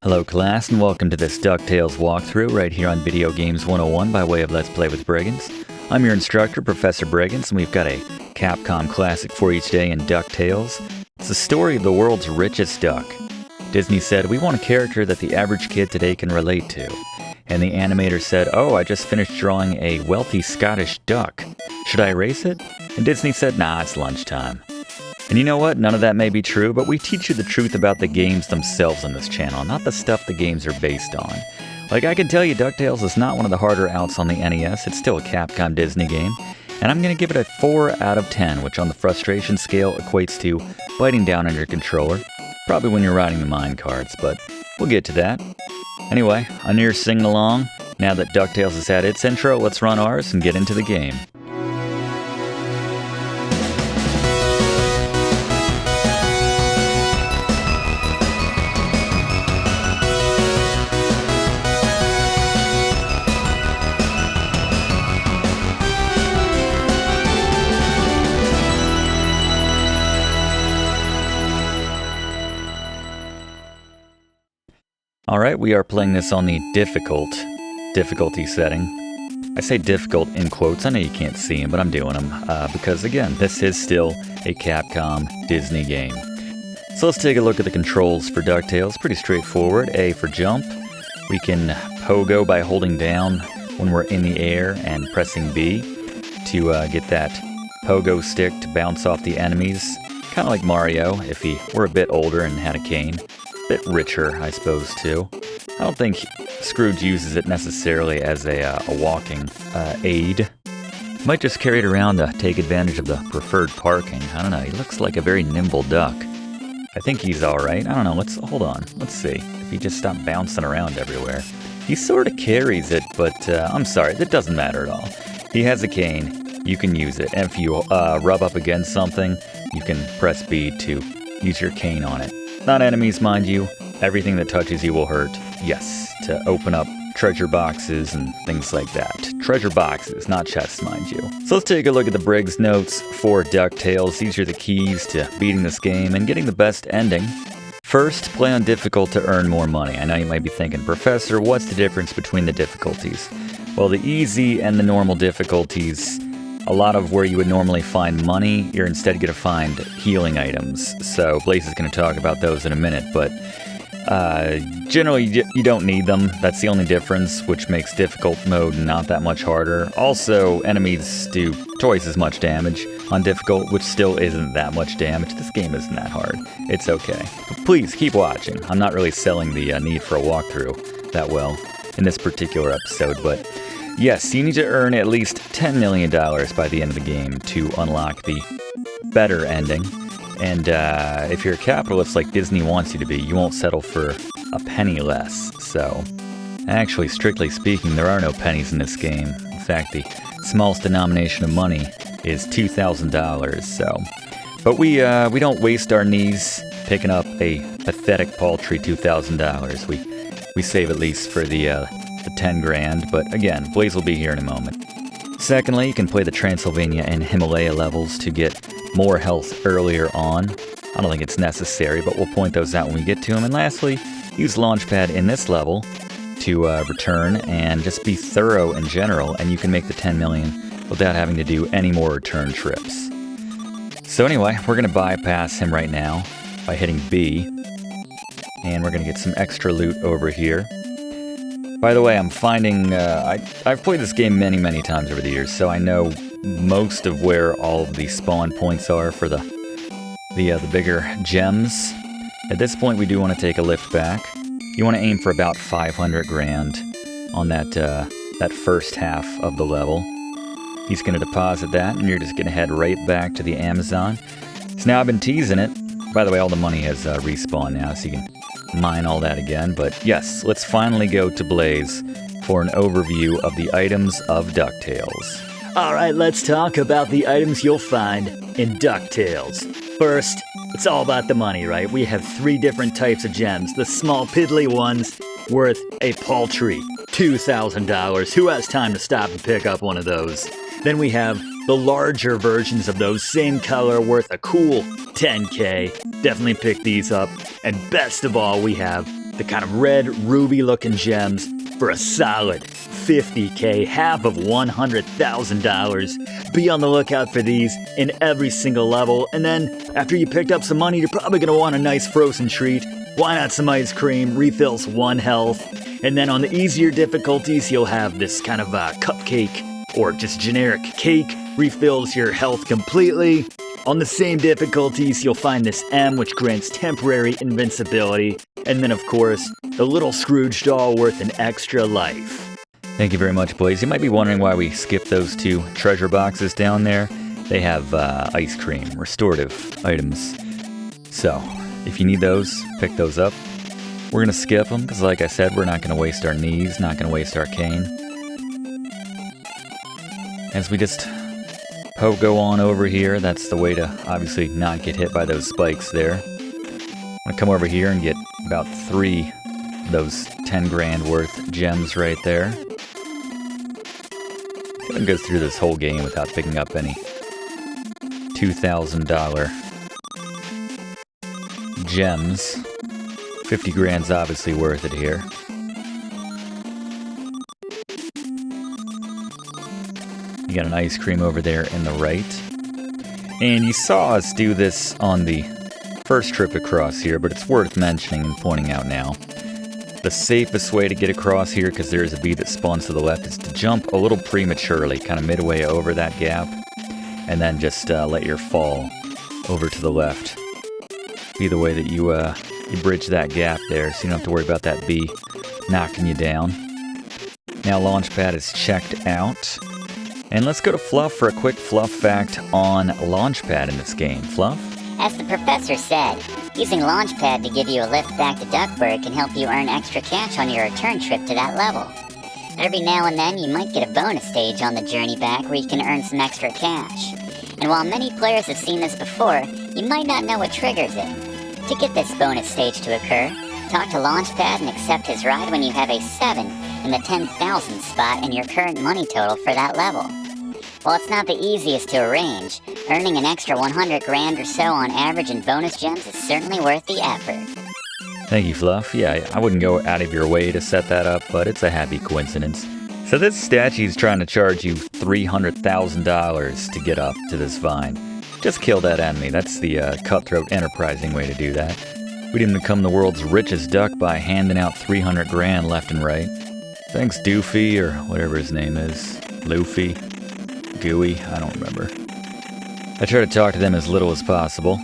Hello class, and welcome to this DuckTales walkthrough right here on Video Games 101 by way of Let's Play with Briggins. I'm your instructor, Professor Briggins, and we've got a Capcom classic for each day in DuckTales. It's the story of the world's richest duck. Disney said, we want a character that the average kid today can relate to. And the animator said, oh, I just finished drawing a wealthy Scottish duck. Should I erase it? And Disney said, nah, it's lunchtime. And you know what? None of that may be true, but we teach you the truth about the games themselves on this channel, not the stuff the games are based on. Like, I can tell you DuckTales is not one of the harder outs on the NES, it's still a Capcom Disney game, and I'm going to give it a 4 out of 10, which on the frustration scale equates to biting down on your controller, probably when you're riding the mine carts, but we'll get to that. Anyway, on your sing-along, now that DuckTales has had its intro, let's run ours and get into the game. Alright, we are playing this on the difficulty setting. I say difficult in quotes, I know you can't see them, but I'm doing them, because again, this is still a Capcom Disney game. So let's take a look at the controls for DuckTales. Pretty straightforward. A for jump. We can pogo by holding down when we're in the air and pressing B to get that pogo stick to bounce off the enemies. Kind of like Mario, if he were a bit older and had a cane. Bit richer, I suppose, too. I don't think Scrooge uses it necessarily as a walking aid. Might just carry it around to take advantage of the preferred parking. I don't know, he looks like a very nimble duck. I think he's alright. I don't know, hold on. Let's see if he just stopped bouncing around everywhere. He sort of carries it, but I'm sorry, that doesn't matter at all. He has a cane, you can use it. And if you rub up against something, you can press B to use your cane on it. Not enemies, mind you. Everything that touches you will hurt. Yes, to open up treasure boxes and things like that. Treasure boxes, not chests, mind you. So let's take a look at the Briggs notes for DuckTales. These are the keys to beating this game and getting the best ending. First, play on difficult to earn more money. I know you might be thinking, Professor, what's the difference between the difficulties? Well, the easy and the normal difficulties, a lot of where you would normally find money, you're instead going to find healing items. So Blaze is going to talk about those in a minute, but generally you don't need them. That's the only difference, which makes difficult mode not that much harder. Also, enemies do twice as much damage on difficult, which still isn't that much damage. This game isn't that hard. It's okay. But please, keep watching. I'm not really selling the need for a walkthrough that well in this particular episode, but yes, you need to earn at least $10 million by the end of the game to unlock the better ending. And if you're a capitalist like Disney wants you to be, you won't settle for a penny less. So, actually, strictly speaking, there are no pennies in this game. In fact, the smallest denomination of money is $2,000. So, but we don't waste our knees picking up a pathetic, paltry $2,000. We save at least for the 10 grand, but again, Blaze will be here in a moment. Secondly, you can play the Transylvania and Himalaya levels to get more health earlier on. I don't think it's necessary, but we'll point those out when we get to them. And lastly, use Launchpad in this level to return and just be thorough in general, and you can make the 10 million without having to do any more return trips. So anyway, we're going to bypass him right now by hitting B, and we're going to get some extra loot over here. By the way, I'm finding, I've played this game many times over the years, so I know most of where all of the spawn points are for the bigger gems. At this point, we do want to take a lift back. You want to aim for about 500 grand on that first half of the level. He's going to deposit that, and you're just going to head right back to the Amazon. So now I've been teasing it. By the way, all the money has respawned now, so you can mine all that again, but yes, let's finally go to Blaze for an overview of the items of DuckTales. Alright, let's talk about the items you'll find in DuckTales. First, it's all about the money, right? We have 3 different types of gems. The small piddly ones, worth a paltry $2,000. Who has time to stop and pick up one of those? Then we have the larger versions of those, same color, worth a cool $10K. Definitely pick these up. And best of all, we have the kind of red ruby looking gems for a solid $50K, half of $100,000. Be on the lookout for these in every single level, and then after you picked up some money, you're probably going to want a nice frozen treat. Why not some ice cream? Refills 1 health. And then on the easier difficulties, you'll have this kind of cupcake or just generic cake, refills your health completely. On the same difficulties, you'll find this M, which grants temporary invincibility. And then, of course, the little Scrooge doll worth an extra life. Thank you very much, Blaze. You might be wondering why we skipped those 2 treasure boxes down there. They have ice cream, restorative items. So, if you need those, pick those up. We're going to skip them, because like I said, we're not going to waste our knees, not going to waste our cane. As we just pogo on over here, that's the way to obviously not get hit by those spikes there. I'm going to come over here and get about 3 of those 10 grand worth gems right there. I'm going to go through this whole game without picking up any $2,000 gems. 50 grand's obviously worth it here. You got an ice cream over there in the right. And you saw us do this on the first trip across here, but it's worth mentioning and pointing out now. The safest way to get across here, because there is a bee that spawns to the left, is to jump a little prematurely, kind of midway over that gap, and then just let your fall over to the left be the way that you bridge that gap there, so you don't have to worry about that bee knocking you down. Now Launchpad is checked out. And let's go to Fluff for a quick Fluff fact on Launchpad in this game. Fluff? As the professor said, using Launchpad to give you a lift back to Duckburg can help you earn extra cash on your return trip to that level. Every now and then you might get a bonus stage on the journey back where you can earn some extra cash. And while many players have seen this before, you might not know what triggers it. To get this bonus stage to occur, talk to Launchpad and accept his ride when you have a 7 in the 10,000 spot in your current money total for that level. While it's not the easiest to arrange, earning an extra 100 grand or so on average in bonus gems is certainly worth the effort. Thank you, Fluff. Yeah, I wouldn't go out of your way to set that up, but it's a happy coincidence. So this statue's trying to charge you $300,000 to get up to this vine. Just kill that enemy. That's the cutthroat, enterprising way to do that. We didn't become the world's richest duck by handing out 300 grand left and right. Thanks, Doofy, or whatever his name is. Luffy. Gooey, I don't remember. I try to talk to them as little as possible.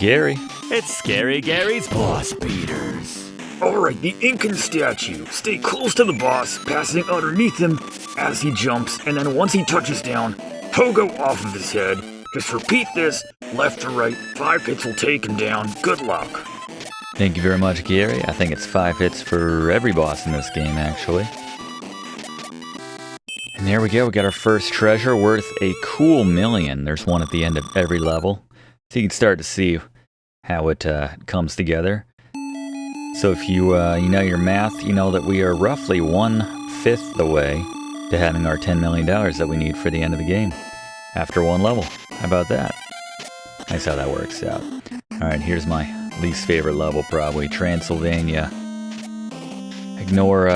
Gary. It's Scary Gary's Boss Beaters. Alright, the Incan statue. Stay close to the boss, passing underneath him as he jumps, and then once he touches down, pogo off of his head. Just repeat this, left to right, 5 hits will take him down. Good luck. Thank you very much, Gary. I think it's 5 hits for every boss in this game, actually. And there we go, we got our first treasure worth a cool $1,000,000. There's one at the end of every level. So you can start to see how it comes together. So if you know your math, you know that we are roughly 1/5 the way to having our $10 million that we need for the end of the game. After one level. How about that? Nice how that works out. Alright, here's my least favorite level probably. Transylvania. Ignore,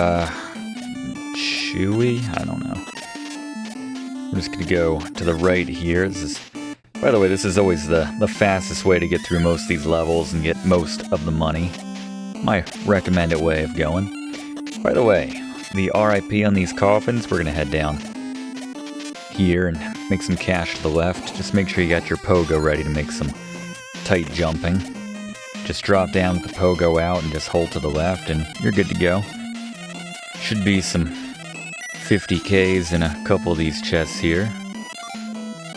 Chewy? I don't know. I'm just gonna go to the right here. By the way, this is always the fastest way to get through most of these levels and get most of the money. My recommended way of going. By the way, the RIP on these coffins, we're gonna head down here and make some cash to the left. Just make sure you got your pogo ready to make some tight jumping. Just drop down with the pogo out and just hold to the left and you're good to go. Should be some 50Ks in a couple of these chests here.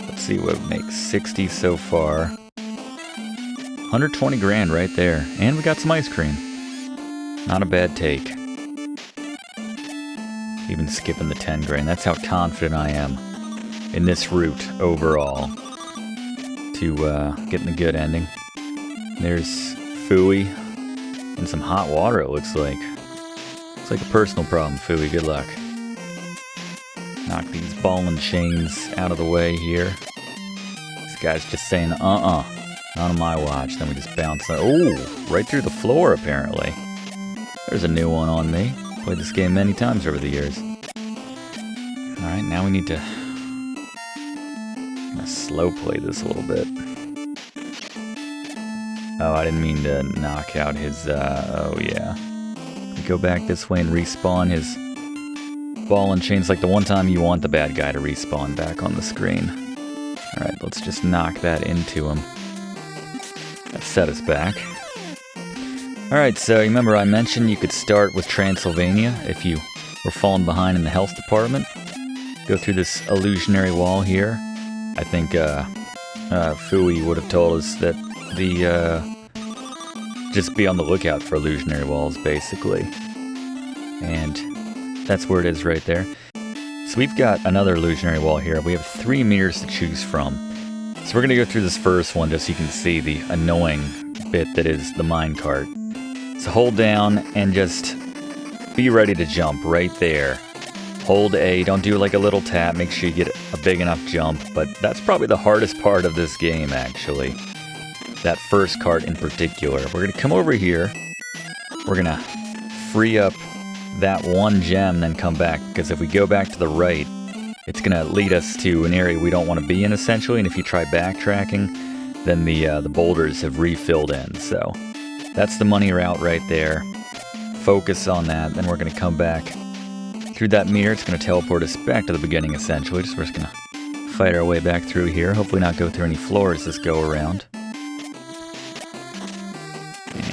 Let's see what makes 60 so far. 120 grand right there. And we got some ice cream. Not a bad take. Even skipping the 10 grand. That's how confident I am in this route overall to getting the good ending. There's Fooey and some hot water, it looks like. It's like a personal problem, Fooey. Good luck. Knock these ball and chains out of the way here. This guy's just saying, not on my watch. Then we just bounce. Oh, right through the floor, apparently. There's a new one on me. Played this game many times over the years. Alright, now we need to slow play this a little bit. Oh, I didn't mean to knock out his, oh yeah. We go back this way and respawn his ball and chains, like the one time you want the bad guy to respawn back on the screen. Alright, let's just knock that into him. That set us back. Alright, so remember I mentioned you could start with Transylvania if you were falling behind in the health department. Go through this illusionary wall here. I think Fui would have told us that just be on the lookout for illusionary walls, basically. And that's where it is right there. So we've got another illusionary wall here. We have 3 meters to choose from. So we're going to go through this first one just so you can see the annoying bit that is the minecart. So hold down and just be ready to jump right there. Hold A, don't do like a little tap, make sure you get a big enough jump, but that's probably the hardest part of this game, actually. That first cart in particular. We're going to come over here, we're going to free up that one gem, then come back, because if we go back to the right, it's going to lead us to an area we don't want to be in, essentially, and if you try backtracking, then the boulders have refilled in, so that's the money route right there. Focus on that, then we're going to come back through that meter. It's going to teleport us back to the beginning, essentially. So we're just going to fight our way back through here. Hopefully not go through any floors this go around. And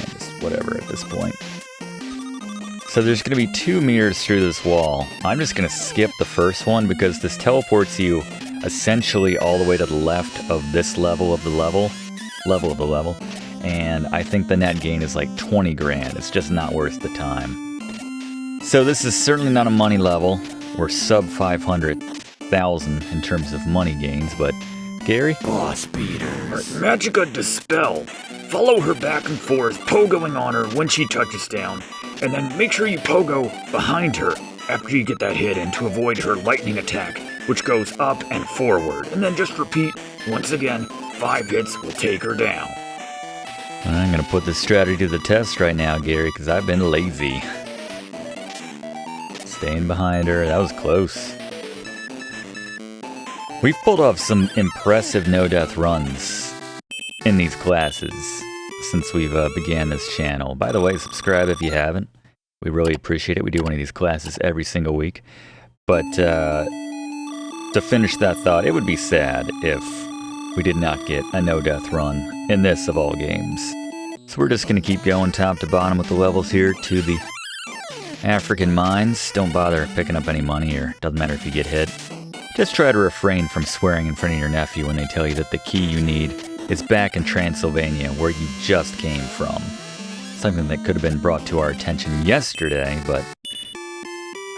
just whatever at this point. So there's going to be 2 meters through this wall. I'm just going to skip the first one because this teleports you essentially all the way to the left of this level of the level. And I think the net gain is like 20 grand. It's just not worth the time. So this is certainly not a money level. We're sub 500,000 in terms of money gains, but Gary? Boss beaters. Magica Dispel. Follow her back and forth, pogoing on her when she touches down, and then make sure you pogo behind her after you get that hit in to avoid her lightning attack, which goes up and forward. And then just repeat, once again, 5 hits will take her down. I'm gonna put this strategy to the test right now, Gary, because I've been lazy. Staying behind her, that was close. We've pulled off some impressive no-death runs in these classes since we've began this channel. By the way, subscribe if you haven't. We really appreciate it. We do one of these classes every single week. But to finish that thought, it would be sad if we did not get a no-death run in this of all games. So we're just going to keep going top to bottom with the levels here to the African mines. Don't bother picking up any money, or doesn't matter if you get hit. Just try to refrain from swearing in front of your nephew when they tell you that the key you need is back in Transylvania, where you just came from. Something that could have been brought to our attention yesterday, but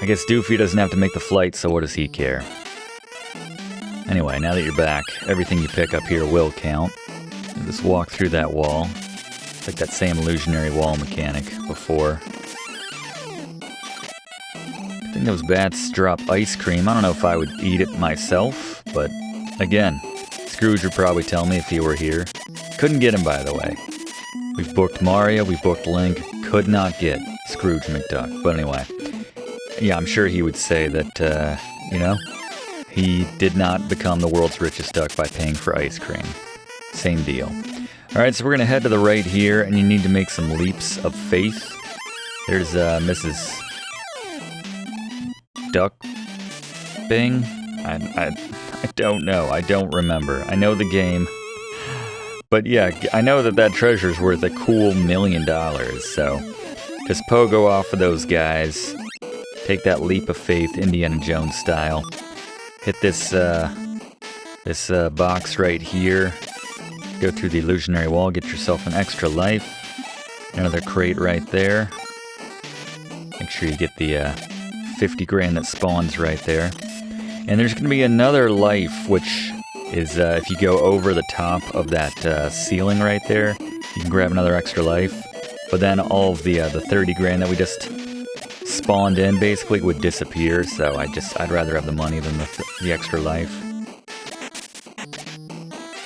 I guess Doofy doesn't have to make the flight, so what does he care? Anyway, now that you're back, everything you pick up here will count. You just walk through that wall. It's like that same illusionary wall mechanic before. I think those bats drop ice cream. I don't know if I would eat it myself, but again, Scrooge would probably tell me if he were here. Couldn't get him, by the way. We've booked Mario, we booked Link, could not get Scrooge McDuck. But anyway, yeah, I'm sure he would say that, you know, he did not become the world's richest duck by paying for ice cream. Same deal. Alright, so we're going to head to the right here, and you need to make some leaps of faith. There's Mrs. Duck Bing? I don't know. I don't remember. I know the game. But yeah, I know that treasure's worth a cool $1 million, so just pogo off of those guys. Take that leap of faith, Indiana Jones style. Hit this box right here. Go through the illusionary wall, get yourself an extra life. Another crate right there. Make sure you get the 50 grand that spawns right there. And there's going to be another life, which is if you go over the top of that ceiling right there, you can grab another extra life. But then all of the 30 grand that we just spawned in basically would disappear, so I'd rather have the money than the extra life.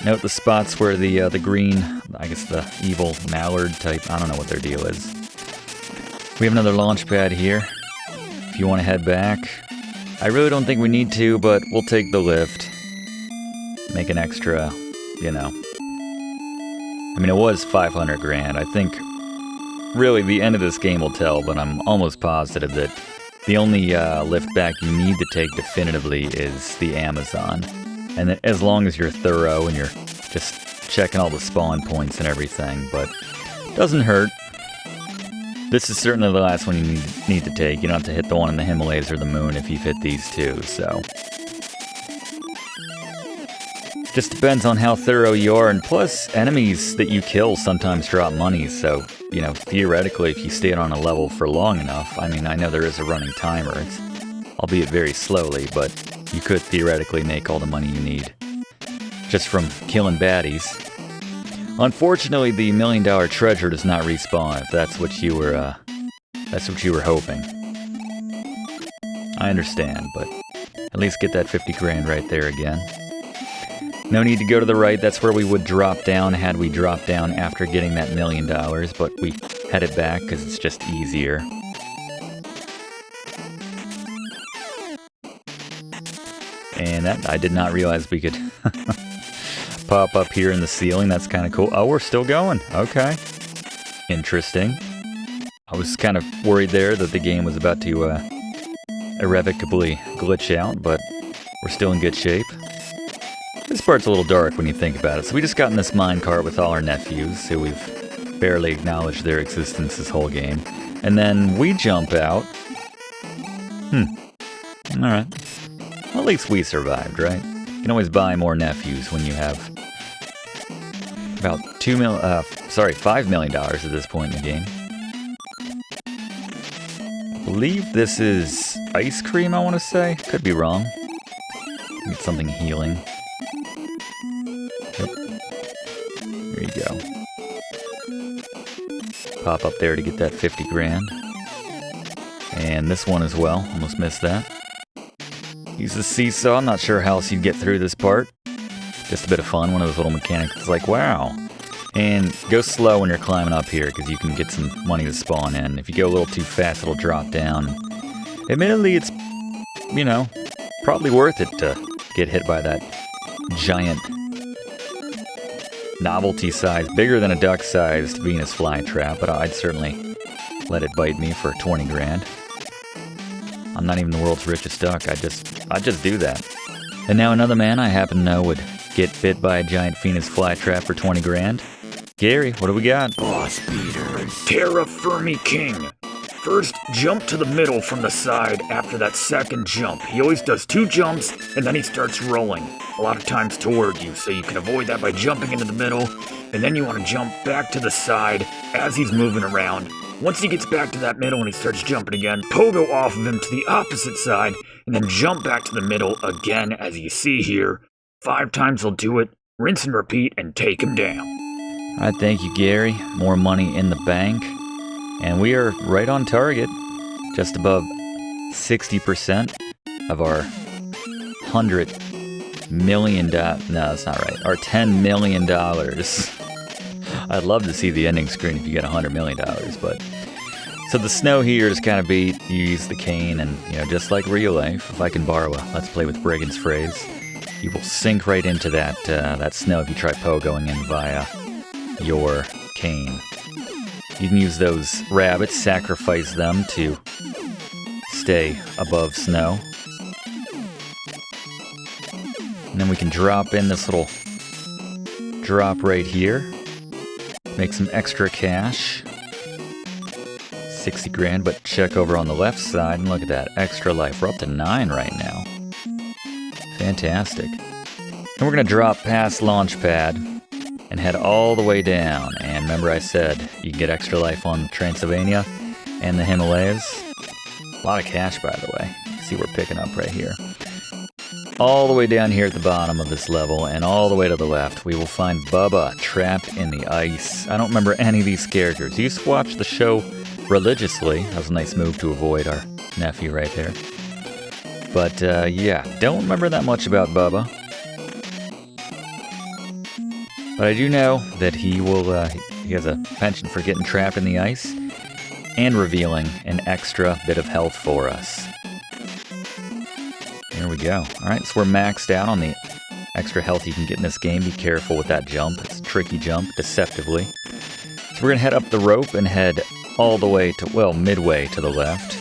Note the spots where the green, I guess the evil mallard type, I don't know what their deal is. We have another launch pad here. If you want to head back. I really don't think we need to, but we'll take the lift. Make an extra, you know. I mean, it was 500 grand. I think, really, the end of this game will tell, but I'm almost positive that the only lift back you need to take definitively is the Amazon. And that as long as you're thorough and you're just checking all the spawn points and everything, but doesn't hurt. This is certainly the last one you need to take. You don't have to hit the one in the Himalayas or the moon if you've hit these two, so. Just depends on how thorough you are, and plus, enemies that you kill sometimes drop money, so, you know, theoretically, if you stay on a level for long enough, I mean, I know there is a running timer, it's, albeit very slowly, but you could theoretically make all the money you need just from killing baddies. Unfortunately, the $1 million treasure does not respawn, if that's what you were hoping. I understand, but at least get that 50 grand right there again. No need to go to the right, that's where we would drop down had we dropped down after getting that $1 million, but we headed back because it's just easier. And that, I did not realize we could pop up here in the ceiling, that's kind of cool. Oh, we're still going, okay. Interesting. I was kind of worried there that the game was about to irrevocably glitch out, but we're still in good shape. This part's a little dark when you think about it. So we just got in this minecart with all our nephews, who we've barely acknowledged their existence this whole game. And then we jump out. Alright. Well, at least we survived, right? You can always buy more nephews when you have about $5 million at this point in the game. I believe this is ice cream, I want to say. Could be wrong. Need something healing. Yep. There you go. Pop up there to get that 50 grand. And this one as well. Almost missed that. Use the seesaw. I'm not sure how else you'd get through this part. Just a bit of fun. One of those little mechanics. It's like, wow. And go slow when you're climbing up here, because you can get some money to spawn in. If you go a little too fast, it'll drop down. Admittedly, it's, you know, probably worth it to get hit by that giant novelty-sized, bigger than a duck-sized Venus flytrap, but I'd certainly let it bite me for 20 grand. I'm not even the world's richest duck, I'd just do that. And now another man I happen to know would get bit by a giant Venus flytrap for 20 grand. Gary, what do we got? Boss beater. Terra Firmie King. First, jump to the middle from the side after that second jump. He always does 2 jumps, and then he starts rolling, a lot of times toward you, so you can avoid that by jumping into the middle, and then you want to jump back to the side as he's moving around. Once he gets back to that middle and he starts jumping again, pogo off of him to the opposite side, and then jump back to the middle again, as you see here. 5 times he'll do it, rinse and repeat, and take him down. Alright, thank you, Gary. More money in the bank. And we are right on target, just above 60% of our $100 million. No, that's not right. Our $10 million. I'd love to see the ending screen if you get $100 million, but. So the snow here is kind of beat. You use the cane, and, you know, just like real life, if I can borrow a Let's Play with Brigand's phrase, you will sink right into that snow if you try pogoing in via your cane. You can use those rabbits, sacrifice them to stay above snow. And then we can drop in this little drop right here. Make some extra cash. 60 grand, but check over on the left side and look at that. Extra life. We're up to 9 right now. Fantastic. And we're going to drop past Launchpad and head all the way down. And remember I said you can get extra life on Transylvania and the Himalayas. A lot of cash, by the way. See, we're picking up right here. All the way down here at the bottom of this level and all the way to the left, we will find Bubba trapped in the ice. I don't remember any of these characters. I used to watch the show religiously. That was a nice move to avoid our nephew right there. But yeah, don't remember that much about Bubba. But I do know that he has a penchant for getting trapped in the ice. and revealing an extra bit of health for us. There we go. Alright, so we're maxed out on the extra health you can get in this game. Be careful with that jump. It's a tricky jump, deceptively. So we're going to head up the rope and head all the way to, well, midway to the left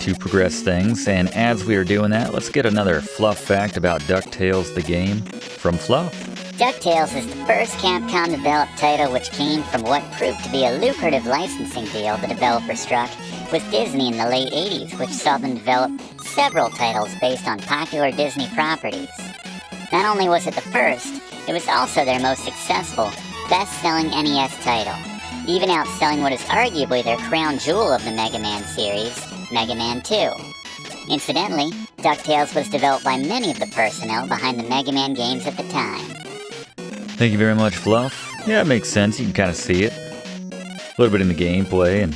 to progress things. And as we are doing that, let's get another Fluff fact about DuckTales the game from Fluff. DuckTales is the first Capcom-developed title which came from what proved to be a lucrative licensing deal the developer struck with Disney in the late 80s, which saw them develop several titles based on popular Disney properties. Not only was it the first, it was also their most successful, best-selling NES title, even outselling what is arguably their crown jewel of the Mega Man series, Mega Man 2. Incidentally, DuckTales was developed by many of the personnel behind the Mega Man games at the time. Thank you very much, Fluff. Yeah, it makes sense. You can kind of see it. A little bit in the gameplay, and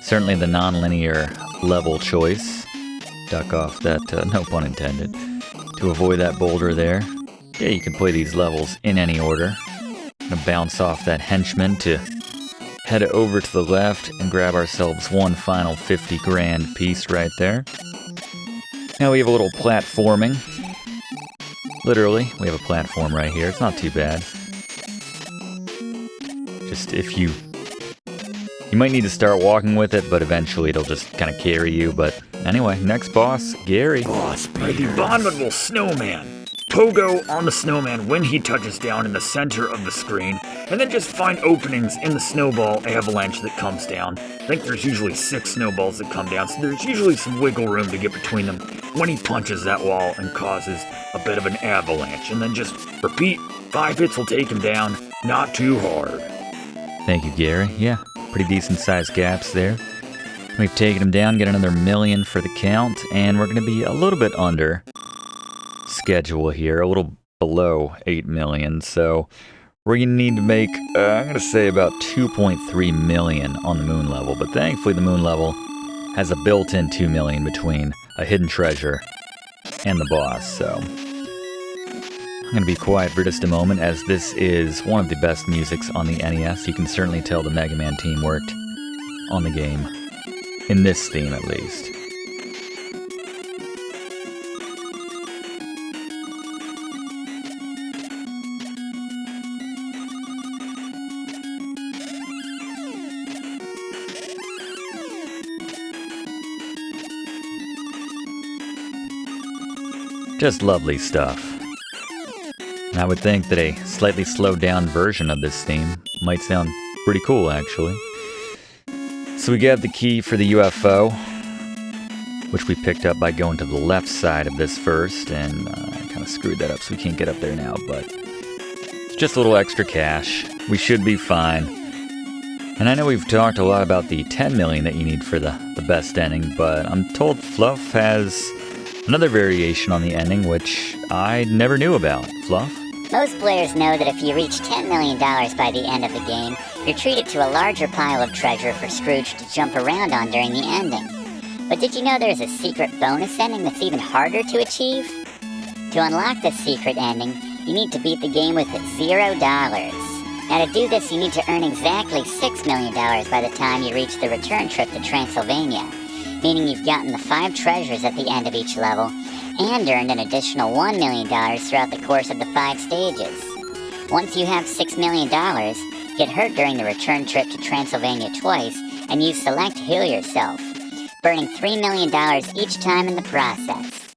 certainly the non-linear level choice. Duck off that, no pun intended, to avoid that boulder there. Yeah, you can play these levels in any order. Gonna bounce off that henchman to head over to the left and grab ourselves one final 50 grand piece right there. Now we have a little platforming. Literally, we have a platform right here. It's not too bad. Just if you might need to start walking with it, but eventually it'll just kind of carry you. But anyway, next boss, Gary. Boss, the Abominable Snowman. Pogo on the snowman when he touches down in the center of the screen, and then just find openings in the snowball avalanche that comes down. I think there's usually 6 snowballs that come down, so there's usually some wiggle room to get between them when he punches that wall and causes a bit of an avalanche. And then just repeat, 5 hits will take him down, not too hard. Thank you, Gary. Yeah, pretty decent sized gaps there. We've taken him down, get another million for the count, and we're going to be a little bit under schedule here, a little below 8 million, so we're going to need to make, I'm going to say about 2.3 million on the moon level, but thankfully the moon level has a built-in 2 million between a hidden treasure and the boss, so I'm going to be quiet for just a moment, as this is one of the best musics on the NES. You can certainly tell the Mega Man team worked on the game, in this theme at least. Just lovely stuff. And I would think that a slightly slowed down version of this theme might sound pretty cool, actually. So we got the key for the UFO, which we picked up by going to the left side of this first, and I kind of screwed that up so we can't get up there now, but it's just a little extra cash. We should be fine. And I know we've talked a lot about the 10 million that you need for the best ending, but I'm told Fluff has another variation on the ending, which I never knew about. Fluff? Most players know that if you reach $10 million by the end of the game, you're treated to a larger pile of treasure for Scrooge to jump around on during the ending. But did you know there's a secret bonus ending that's even harder to achieve? To unlock this secret ending, you need to beat the game with $0. Now to do this, you need to earn exactly $6 million by the time you reach the return trip to Transylvania, meaning you've gotten the 5 treasures at the end of each level, and earned an additional $1 million throughout the course of the 5 stages. Once you have $6 million, get hurt during the return trip to Transylvania twice, and you select Heal Yourself, burning $3 million each time in the process.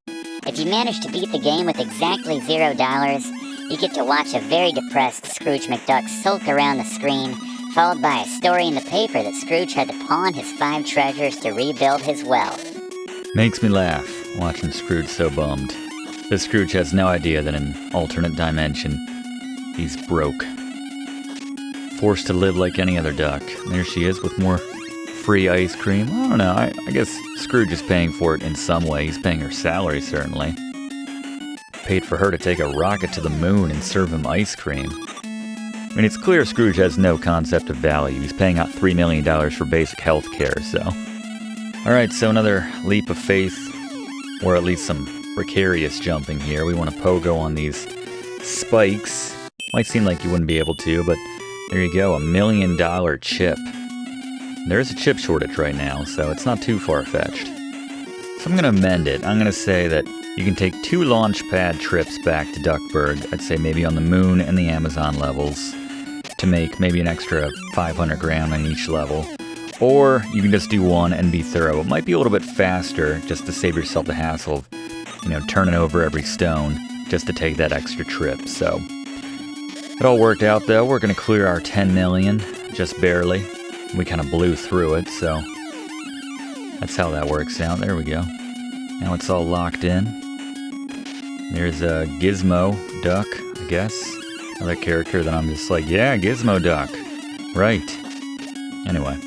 If you manage to beat the game with exactly $0, you get to watch a very depressed Scrooge McDuck sulk around the screen, followed by a story in the paper that Scrooge had to pawn his 5 treasures to rebuild his wealth. Makes me laugh, watching Scrooge so bummed. This Scrooge has no idea that in an alternate dimension, he's broke. Forced to live like any other duck. And there she is with more free ice cream. I don't know, I guess Scrooge is paying for it in some way. He's paying her salary, certainly. Paid for her to take a rocket to the moon and serve him ice cream. I mean, it's clear Scrooge has no concept of value. He's paying out $3 million for basic health care, so. Alright, so another leap of faith, or at least some precarious jumping here. We want to pogo on these spikes. Might seem like you wouldn't be able to, but there you go, $1 million chip. There is a chip shortage right now, so it's not too far-fetched. So I'm going to amend it. I'm going to say that you can take 2 Launchpad trips back to Duckburg, I'd say maybe on the Moon and the Amazon levels, to make maybe an extra 500 ground on each level. Or you can just do 1 and be thorough. It might be a little bit faster, just to save yourself the hassle of, turning over every stone, just to take that extra trip. So it all worked out, though. We're going to clear our 10 million, just barely. We kind of blew through it, so that's how that works out. There we go. Now it's all locked in. There's a Gizmo Duck, I guess. Another character that I'm just like, yeah, Gizmo Duck. Right. Anyway.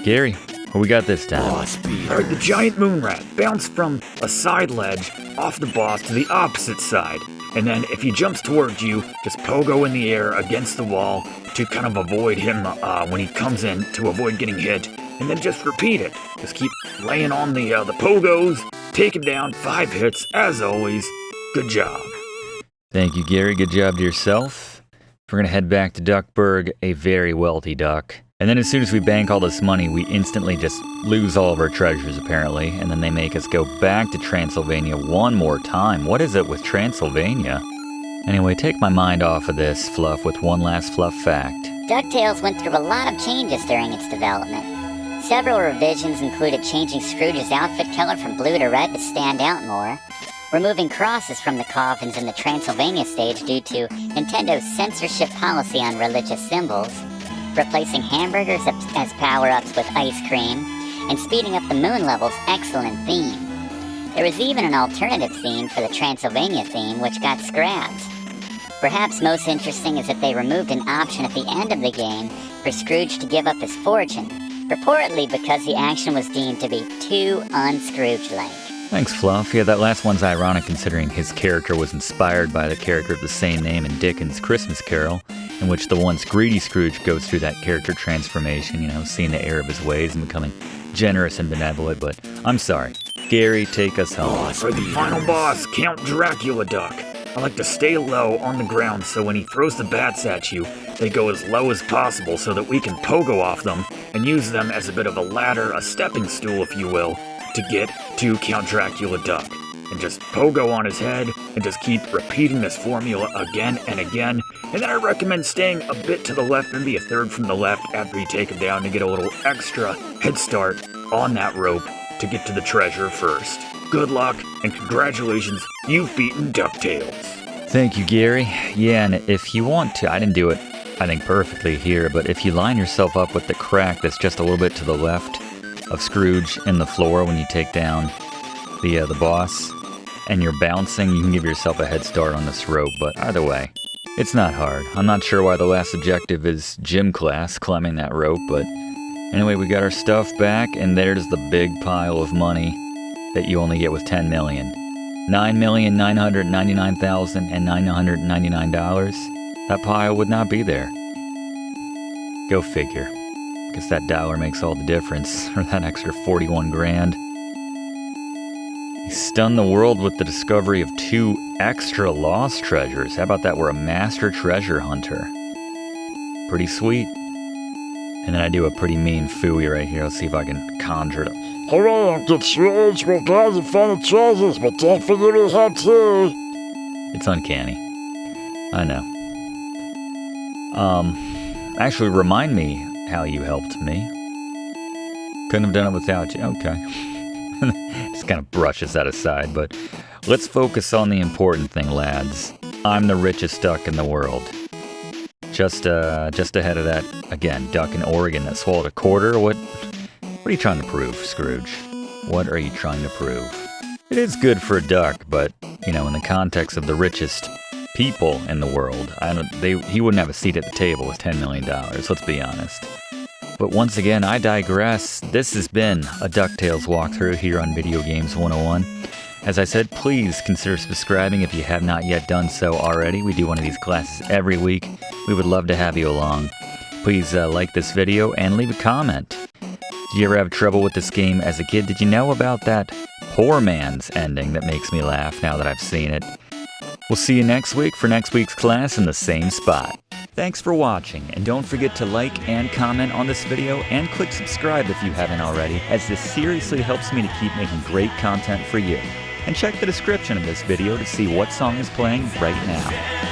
Gary, what we got this time? Alright, the giant moon rat bounced from a side ledge off the boss to the opposite side. And then if he jumps towards you, just pogo in the air against the wall to kind of avoid him when he comes in, to avoid getting hit. And then just repeat it. Just keep laying on the pogos, take him down, 5 hits, as always. Good job. Thank you, Gary. Good job to yourself. We're going to head back to Duckburg, a very wealthy duck. And then as soon as we bank all this money, we instantly just lose all of our treasures, apparently. And then they make us go back to Transylvania one more time. What is it with Transylvania? Anyway, take my mind off of this, Fluff, with one last Fluff fact. DuckTales went through a lot of changes during its development. Several revisions included changing Scrooge's outfit color from blue to red to stand out more, removing crosses from the coffins in the Transylvania stage due to Nintendo's censorship policy on religious symbols, replacing hamburgers as power-ups with ice cream, and speeding up the moon level's excellent theme. There was even an alternative theme for the Transylvania theme, which got scrapped. Perhaps most interesting is that they removed an option at the end of the game for Scrooge to give up his fortune, reportedly because the action was deemed to be too un-Scrooge-like. Thanks, Fluff. Yeah, that last one's ironic considering his character was inspired by the character of the same name in Dickens' Christmas Carol, in which the once greedy Scrooge goes through that character transformation, seeing the error of his ways and becoming generous and benevolent. But I'm sorry. Gary, take us home. For the final boss, Count Dracula Duck. I like to stay low on the ground so when he throws the bats at you, they go as low as possible so that we can pogo off them and use them as a bit of a ladder, a stepping stool, if you will, to get to Count Dracula Duck. And just pogo on his head and just keep repeating this formula again and again. And then I recommend staying a bit to the left, maybe a third from the left after you take him down to get a little extra head start on that rope to get to the treasure first. Good luck and congratulations, you've beaten DuckTales. Thank you, Gary. Yeah, and if you want to, I didn't do it, I think, perfectly here, but if you line yourself up with the crack that's just a little bit to the left of Scrooge in the floor when you take down the boss, and you're bouncing, you can give yourself a head start on this rope. But either way, it's not hard. I'm not sure why the last objective is gym class, climbing that rope, but anyway, we got our stuff back, and there's the big pile of money that you only get with 10 million. $9,999,999. That pile would not be there. Go figure. Guess that dollar makes all the difference, or that extra 41 grand. He stunned the world with the discovery of 2 extra lost treasures. How about that? We're a master treasure hunter. Pretty sweet. And then I do a pretty mean phooey right here. Let's see if I can conjure it. Hooray, Uncle Scrooge, we're glad you found the treasures, but don't forget we had 2. It's uncanny. I know. Actually, remind me how you helped me. Couldn't have done it without you. Okay. Just kind of brushes that aside, but let's focus on the important thing, lads. I'm the richest duck in the world. Just ahead of that, again, duck in Oregon that swallowed a quarter. What are you trying to prove, Scrooge? What are you trying to prove? It is good for a duck, but, in the context of the richest people in the world, he wouldn't have a seat at the table with $10 million, let's be honest. But once again, I digress. This has been a DuckTales walkthrough here on Video Games 101. As I said, please consider subscribing if you have not yet done so already. We do one of these classes every week. We would love to have you along. Please like this video and leave a comment. Did you ever have trouble with this game as a kid? Did you know about that poor man's ending that makes me laugh now that I've seen it? We'll see you next week for next week's class in the same spot. Thanks for watching, and don't forget to like and comment on this video, and click subscribe if you haven't already, as this seriously helps me to keep making great content for you. And check the description of this video to see what song is playing right now.